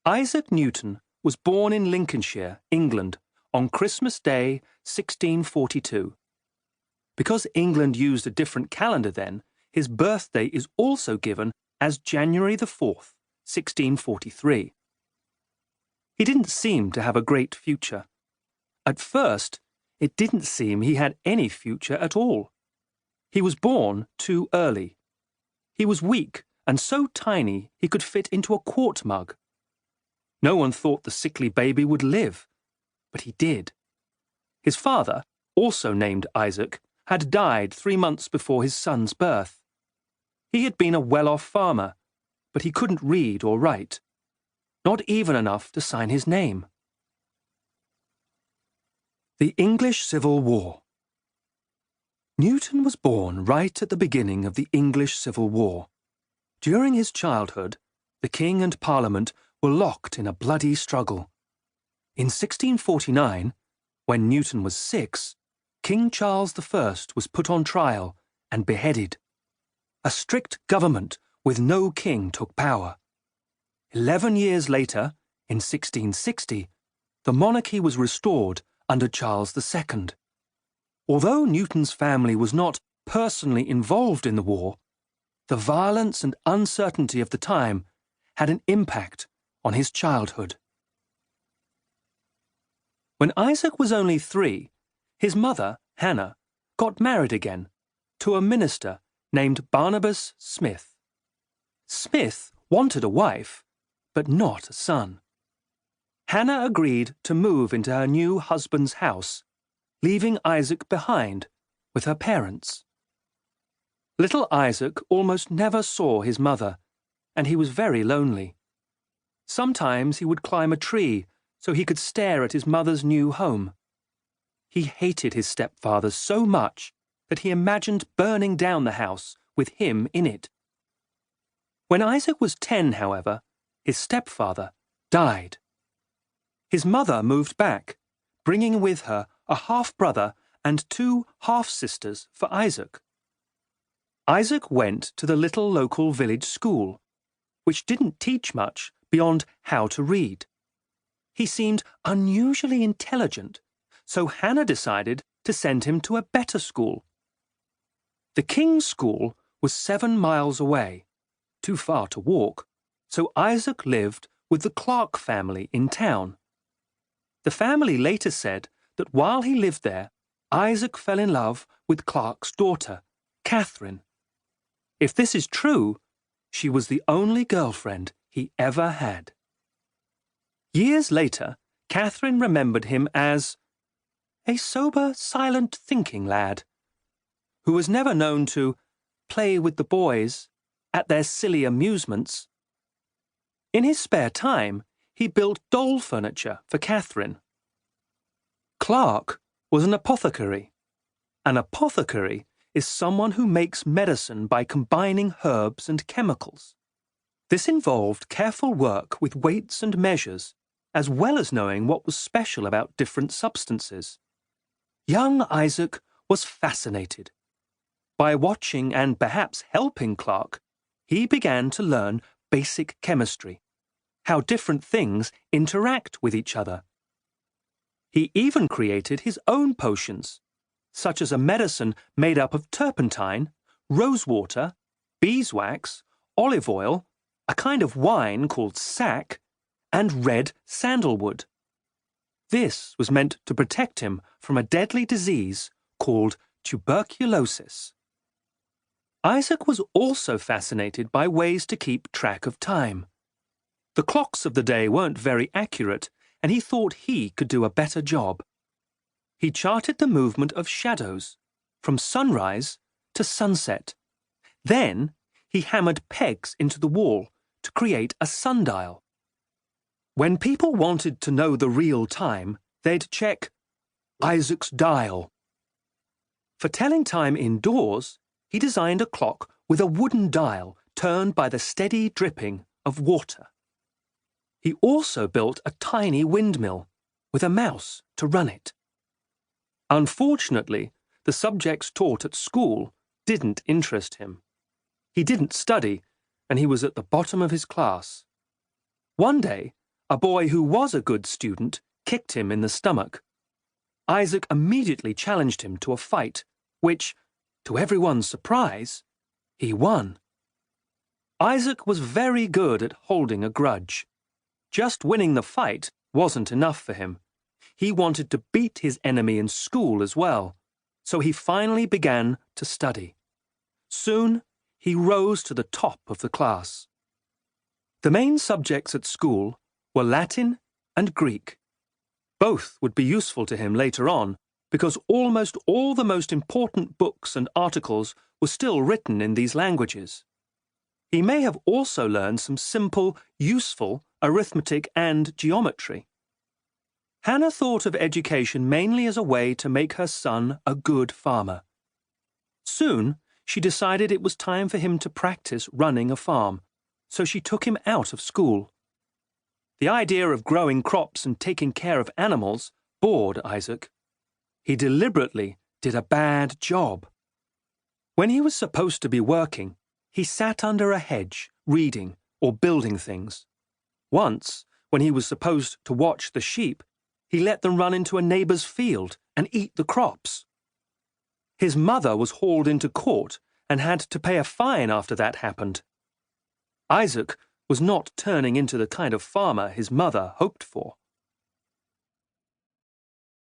Isaac Newton was born in Lincolnshire, England, on Christmas Day, 1642. Because England used a different calendar then, his birthday is also given as January the 4th, 1643. He didn't seem to have a great future. At first, it didn't seem he had any future at all. He was born too early. He was weak and so tiny he could fit into a quart mug. No one thought the sickly baby would live, but he did. His father, also named Isaac, had died 3 months before his son's birth. He had been a well-off farmer, but he couldn't read or write, not even enough to sign his name. The English Civil War. Newton was born right at the beginning of the English Civil War. During his childhood, the King and Parliament were locked in a bloody struggle. In 1649, when Newton was 6, King Charles I was put on trial and beheaded. A strict government with no king took power. 11 years later, in 1660, the monarchy was restored under Charles II. Although Newton's family was not personally involved in the war, the violence and uncertainty of the time had an impact on his childhood. When Isaac was only 3, his mother, Hannah, got married again to a minister named Barnabas Smith. Smith wanted a wife, but not a son. Hannah agreed to move into her new husband's house, leaving Isaac behind with her parents. Little Isaac almost never saw his mother, and he was very lonely. Sometimes he would climb a tree so he could stare at his mother's new home. He hated his stepfather so much that he imagined burning down the house with him in it. When Isaac was 10, however, his stepfather died. His mother moved back, bringing with her a half-brother and 2 half-sisters for Isaac. Isaac went to the little local village school, which didn't teach much beyond how to read. He seemed unusually intelligent, so Hannah decided to send him to a better school. The King's School was 7 miles away, too far to walk, so Isaac lived with the Clark family in town. The family later said that while he lived there, Isaac fell in love with Clark's daughter, Catherine. If this is true, she was the only girlfriend he ever had. Years later, Catherine remembered him as a sober, silent thinking lad who was never known to play with the boys at their silly amusements. In his spare time, he built doll furniture for Catherine. Clark was an apothecary. An apothecary is someone who makes medicine by combining herbs and chemicals. This involved careful work with weights and measures, as well as knowing what was special about different substances. Young Isaac was fascinated. By watching and perhaps helping Clark, he began to learn basic chemistry, how different things interact with each other. He even created his own potions, such as a medicine made up of turpentine, rosewater, beeswax, olive oil, a kind of wine called sack, and red sandalwood. This was meant to protect him from a deadly disease called tuberculosis. Isaac was also fascinated by ways to keep track of time. The clocks of the day weren't very accurate, and he thought he could do a better job. He charted the movement of shadows, from sunrise to sunset. Then he hammered pegs into the wall to create a sundial. When people wanted to know the real time, they'd check Isaac's dial. For telling time indoors, he designed a clock with a wooden dial turned by the steady dripping of water. He also built a tiny windmill with a mouse to run it. Unfortunately, the subjects taught at school didn't interest him. He didn't study, and he was at the bottom of his class. One day, a boy who was a good student kicked him in the stomach. Isaac immediately challenged him to a fight, which, to everyone's surprise, he won. Isaac was very good at holding a grudge. Just winning the fight wasn't enough for him. He wanted to beat his enemy in school as well, so he finally began to study. Soon, he rose to the top of the class. The main subjects at school were Latin and Greek. Both would be useful to him later on, because almost all the most important books and articles were still written in these languages. He may have also learned some simple, useful arithmetic and geometry. Hannah thought of education mainly as a way to make her son a good farmer. Soon, she decided it was time for him to practice running a farm, so she took him out of school. The idea of growing crops and taking care of animals bored Isaac. He deliberately did a bad job. When he was supposed to be working, he sat under a hedge, reading or building things. Once, when he was supposed to watch the sheep, he let them run into a neighbour's field and eat the crops. His mother was hauled into court and had to pay a fine after that happened. Isaac was not turning into the kind of farmer his mother hoped for.